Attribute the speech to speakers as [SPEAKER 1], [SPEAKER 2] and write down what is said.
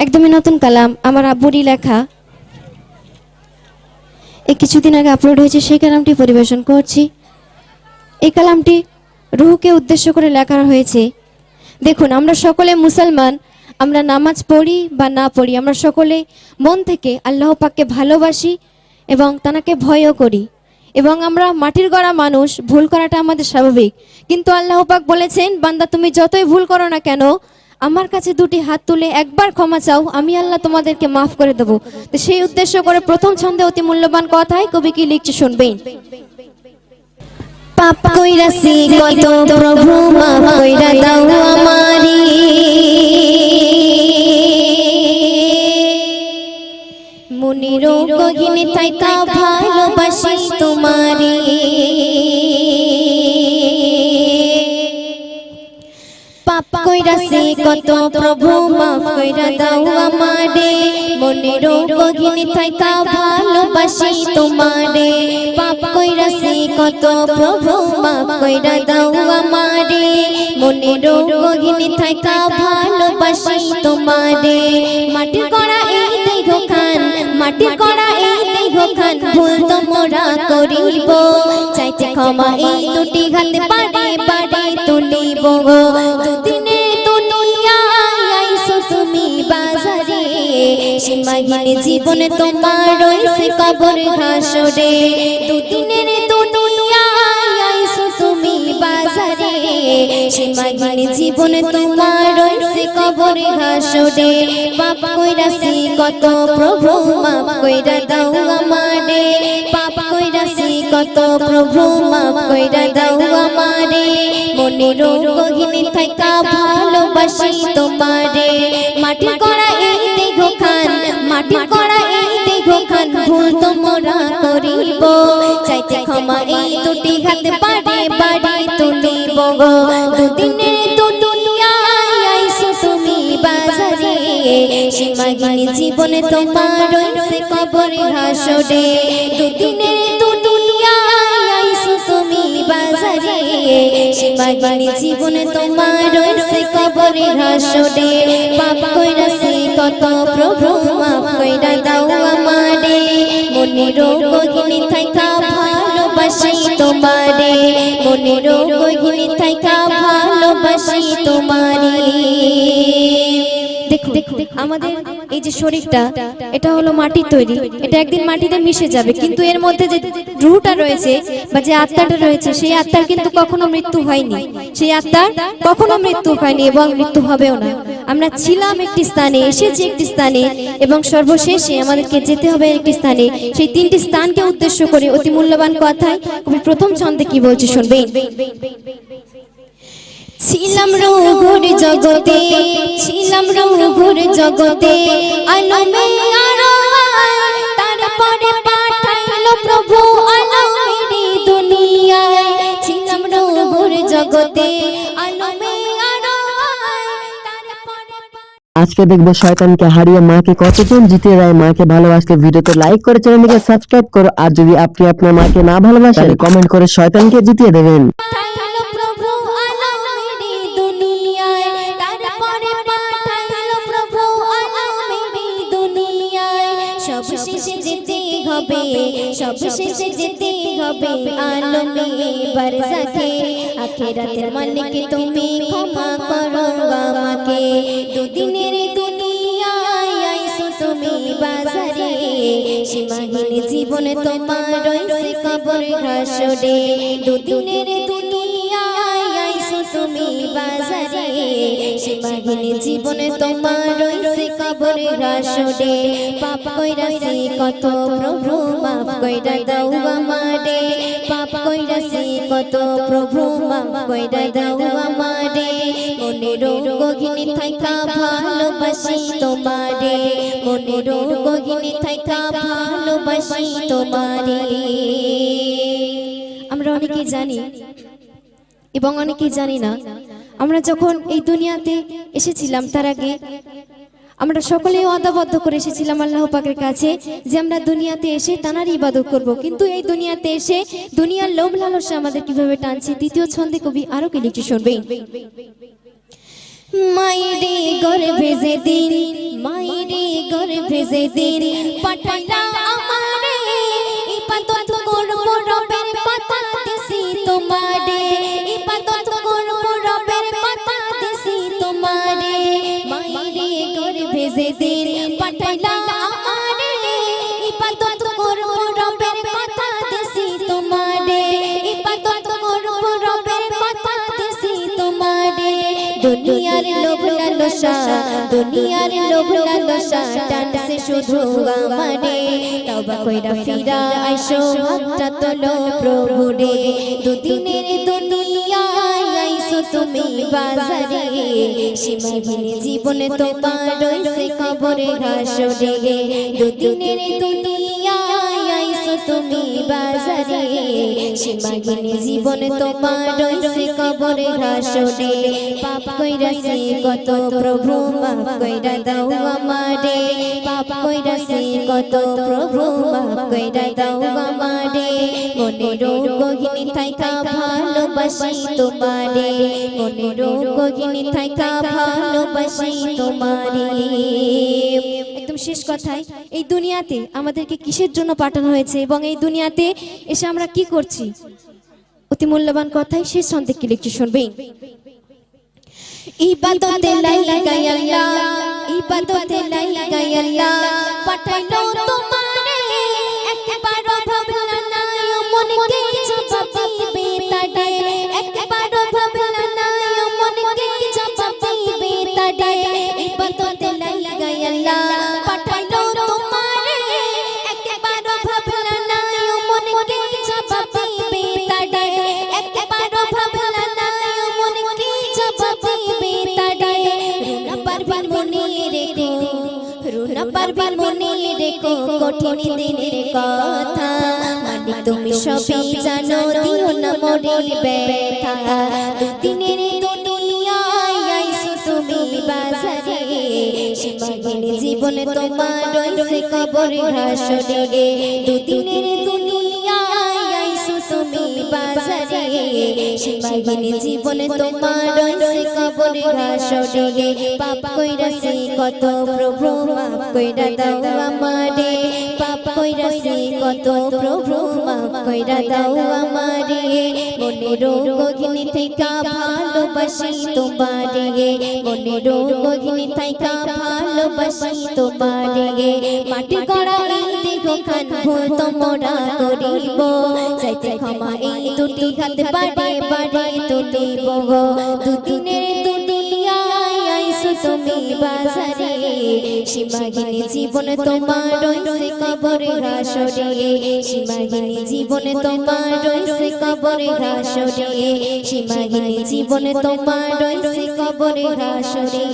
[SPEAKER 1] একদমই নতুন কালাম, আমার আব্বুরই লেখা। এই কিছুদিন আগে আপলোড হয়েছে, সেই কালামটি পরিবেশন করছি। এই কালামটি রুহকে উদ্দেশ্য করে লেখা হয়েছে। দেখুন, আমরা সকলে মুসলমান, আমরা নামাজ পড়ি বা না পড়ি, আমরা সকলে মন থেকে আল্লাহ পাককে ভালোবাসি এবং তাকে ভয়ও করি। এবং আমরা মাটির গড়া মানুষ, ভুল করাটা আমাদের স্বাভাবিক। কিন্তু আল্লাহ পাক বলেছেন, বান্দা তুমি যতই ভুল করো না কেন, আমার কাছে দুটি হাত তুলে একবার ক্ষমা চাও, আমি আল্লাহ তোমাদেরকে মাফ করে দেবো। তো সেই উদ্দেশ্য করে প্রথম ছন্দে অতি মূল্যবান কথায় কবি কি লিখছে শুনবেন। পাপ কইরাছি কত প্রভু মাফ কইরা দাও আমারি, মনের গহীনে থাইকা ভালোবাসি তোমারি। পাপ কইরাছি কত প্রভু মাফ কইরা দাও আমারে, মনের গহীনে থাইকা ভালোবাসি তোমারে। পাপ কইরাছি কত প্রভু মাফ কইরা দাও আমারে, মনের গহীনে থাইকা ভালোবাসি তোমারে। মাটির করা এই দেহ খান, মাটির করা এই দেহ খান, ভুল তো মোরা করিব, চাইতে ক্ষমা এই দুটি হাতে বাড়ে বাড়ে তুলিব। দুদিনে দুনিয়ায় আইছো তুমি বাজারে, সীমাহীন জীবনে তোমার রইছে কবর হাসরে। দুদিনের দুনিয়ায় আইছো তুমি বাজারে, সীমাহীন জীবনে তোমার রইছে কবর হাসরে। পাপ কইরাছি কত প্রভু মাফ কইরা দাও আমারে, পাপ কইরাছি কত প্রভু মাফ কইরা দাও আমারে, মনের গহীনে থাইকা ভালোবাসি তোমারে। মাটির করা এই দেহ খান, মাটির করা এই দেহ খান, ভুল তো মোরা করিব, চাইতে ক্ষমা এই দুটি হাতে বাড়ে বাড়ে তুলিব। দুদিনের দুনিয়ায় আইছো তুমি বাজারে, সীমাহীন জীবনে তোমার রইছে কবর হাসরে। দুদিনের দুনিয়ায় আইছো তুমি বাজারে, সীমাহীন জীবনে তোমার রইছে কবর হাসরে। পাপ কইরাছি কত প্রভু মাফ কইরা দাও আমারে, মনের গহীনে থাইকা ভালোবাসি তোমারে, মনের গহীনে থাইকা ভালোবাসি তোমারে। দেখুন, আমাদের এই যে শরীরটা, এটা হলো মাটির তৈরি, এটা একদিন মাটিতে মিশে যাবে, কিন্তু এর মধ্যে যে রুহটা রয়েছে বা যে আত্মাটা রয়েছে, সেই আত্মার কিন্তু কখনো মৃত্যু হয়নি, সেই আত্মার কখনো মৃত্যু হয়নি এবং মৃত্যু হবেও না। আমরা ছিলাম একটি স্থানে, এসেছি একটি স্থানে এবং সর্বশেষে আমাদেরকে যেতে হবে একটি স্থানে। সেই তিনটি স্থানকে উদ্দেশ্য করে অতি মূল্যবান কথায় কবি প্রথম ছন্দে কি বলছে শুনবেন। ছিলাম রঘুর জগতে, ছিলাম রঘুর জগতে, আলমে আরওয়াহ, তারপরে পাঠাইলো প্রভু আলমের দুনিয়ায়। ছিলাম রঘুর জগতে, আলমে আরওয়াহ, তারপরে।
[SPEAKER 2] আজকে দেখবো শয়তানকে হারিয়ে মাকে কতজন জিতিয়ে দেয়। মাকে ভালোবাসলে ভিডিওতে লাইক করে চ্যানেলটিকে সাবস্ক্রাইব করো, আর যদি আপনি আপনার মাকে না ভালোবাসেন কমেন্ট করে শয়তানকে জিতিয়ে দেবেন।
[SPEAKER 1] সবশেষে যেতে হবে, সবশেষে যেতে হবে আলমে বারজাখে। আখিরাতের মালিক তুমি ক্ষমা করো আমাকে, দুদিনের দুনিয়ায় আইছো তুমি বাজারে, সীমাহীন জীবনে তোমার রইছে কবর হাসরে। দুদিনের দুনিয়ায় আইছো তুমি বাজারে, সীমাহীন জীবনে তোমার রইছে কবর হাসরে। পাপ কইরাছি কত প্রভু মাফ কইরা দাও আমারে, পাপ কইরাছি কত প্রভু মাফ কইরা দাও আমারে, মনের গহীনে থাইকা ভালোবাসি তোমারে, মনের গহীনে থাইকা ভালোবাসি তোমারে। আমরা অনেকেই জানি এবং অনেকেই জানি না, আমরা যখন এই দুনিয়াতে এসেছিলাম তার আগে আমরা সকলেই ওয়াদাবদ্ধ করে এসেছিলাম আল্লাহ পাকের কাছে যে আমরা দুনিয়াতে এসে তানারই ইবাদত করব। কিন্তু এই দুনিয়াতে এসে দুনিয়ার লোভ লালসা আমাদের কিভাবে টানছে, দ্বিতীয় ছন্দে কবি আরো কি লিখছে শুনবেন। মায়েরে গর্ভে যেদিন, মায়ের ভেজে দিন পাঠাইলা আমারে ইবাদত করব রবের কথা দিছি তোমারে ইবাদত করব রবের কথা দিছি তোমারে মাইরে করে ভেজে দিন পাঠাইলা আমারে ইবাদত করব রবের কথা দিছি তোমারে ইবাদত করব রবের কথা দিছি তোমারে দুনিয়ার লোভ লালসা দুনিয়ার লোভ লালসা টানছে শুধু আমারে তওবা কইরা ফিরা আইসো হাতটা তোলো প্রভু রে দুদিনের দুনিয়ায় আইসো তুমি বাজারে সীমাহীন জীবনে তোমার রইছে কবরে হাসরে দুদিনের দুনিয়ায় আইসো তুমি বাজারে সীমাহীন জীবনে তোমার রইছে কবরে হাসরে পাপ কইরাছি কত প্রভু মাফ কইরা দাও আমারে পাপ কইরাছি কত প্রভু মাফ কইরা দাও আমারে মনের গহিনী থাইকা ভালোবাসি তোমারে মনের গহিনী থাইকা ভালোবাসি তোমারে একদম শেষ কথায় এই দুনিয়াতে আমাদেরকে কিসের জন্য পাঠানো হয়েছে এবং এই দুনিয়াতে এসে আমরা কি করছি অতি মূল্যবান কথাই শেষ ছন্দে কি লিখছি শুনবেন ইবাদতে লাগাই আল্লাহ ইবাদতে লাগাই আল্লাহ পাঠাইলো তোমারে একবার ভাবলা না মনকে জবাব দিবে তাডে একবার ভাবলা না মনকে জবাব দিবে তাডে ইবাদতে লাগাই আল্লাহ পাঠাইলো তোমারে একবার ভাবলা না মনকে জবাব দিবে তাডে একবার ভাবলা না মনকে জবাব দিবে তাডে রুনা পারবিন মনে রেখো রুনা পারবিন মনে রেখো কঠিন দিনের কথা মানে তুমি সবই জানো দিও না মোরে ব্যথা দুদিনের দুনিয়ায় আইসো তুমি বাজারে সীমাহীন জীবনে তোমার রইছে কবরে হাসরে দুদিনের দুনিয়ায় আইসো তুমি বাজারে সীমাহীন জীবনে তোমার রইছে কবরে হাসরে পাপ কইরাছি কত প্রভু মাফ কইরা দাও আমারে পাপ কইরাছি কত প্রভু মাফ কইরা দাও আমারে মনের গহিনী থাইকা ভালোবাসি তোমারে মনের গহিনী থাইকা ভালোবাসি তোমারে মাটি গড়া এই দেহ খান ভুল তোমরা করিব চাইতে ক্ষমা এই দুটি হাত বাড়ে বাড়ে তুলিব দুদিনের দুনিয়ায় আইসো তুমি বাজারে সীমাহীন জীবনে তোমার রইছে কবরে হাসরে সীমাহীন জীবনে তোমার রইছে কবরে হাসরে সীমাহীন জীবনে তোমার রইছে কবরে হাসরে